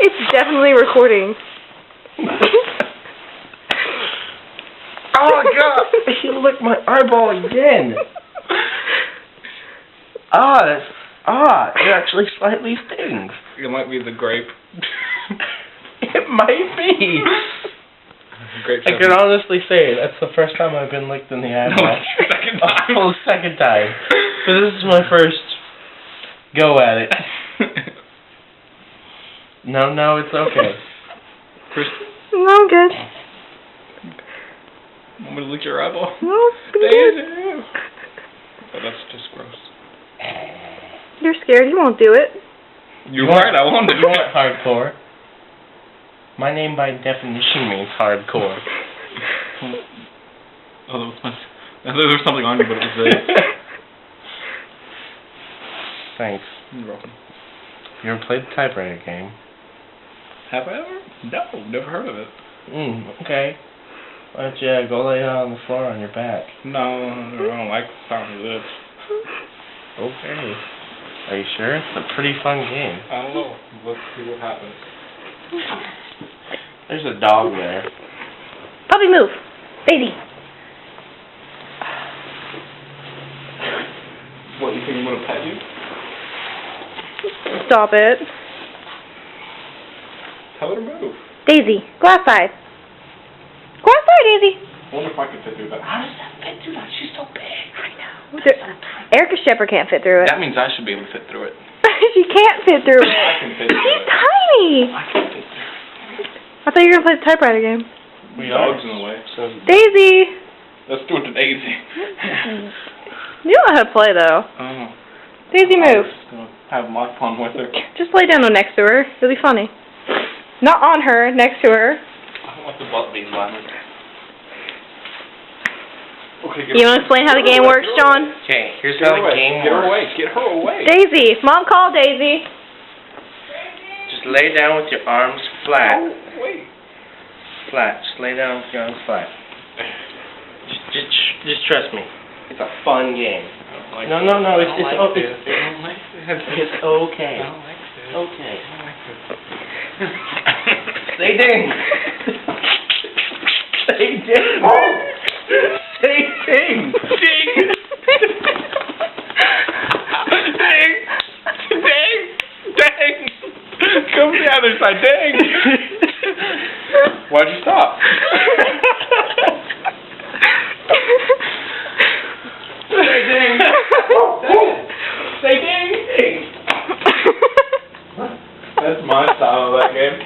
It's definitely recording. Oh God! He licked my eyeball again. It actually slightly stings. It might be the grape. It might be. Grape I can honestly say that's the first time I've been licked in the eyeball. Second time. Oh, second time. So this is my first go at it. No, it's okay. First, No, I'm good. want me to lick your eyeball? No, it's been good. Oh, that's just gross. You're scared. You won't do it. You're right, I won't do You want it. hardcore. My name by definition means hardcore. Oh, that was my... I thought there was something on you, but it was this. Thanks. You're welcome. You ever played the Typewriter game? Have I ever? No, never heard of it. Okay. Why don't you go lay down on the floor on your back? No, I don't like the sound of this. Okay. Are you sure? It's a pretty fun game. I don't know. Let's see what happens. There's a dog there. Puppy, move. Baby. What, you think I'm gonna pet you? Stop it. Tell her to move. Daisy, go outside. Go outside, Daisy. I wonder if I can fit through that. How does that fit through that? She's so big. I know. Erica Shepherd can't fit through it. That means I should be able to fit through it. She can't fit through it. I can fit through She's it. tiny. I can fit through it. I thought you were going to play the Typewriter game. We Dog's in the way. So Daisy. let's do it to Daisy. You know how to play, though. Oh. Daisy, move. I'm just gonna have my fun with her. Just lay down next to her. It'll be funny. Not on her, next to her. I don't want the butt being violent. Okay, You want to explain how the game works, John? Okay, here's Get how her the away. game Get her works. away. Get her away. Daisy. Mom, call Daisy. Just lay down with your arms flat. Oh, wait. Flat. Just lay down with your arms flat. Just trust me. It's a fun game. Like No, this. it's I don't like this. it's okay. I don't like this. Okay. I don't like this. Say ding. Say ding. Say ding. Ding. Ding. Ding. Ding. Come to the other side. Ding. Why'd you stop? Say ding. Say ding. Ding. That's my style of that game.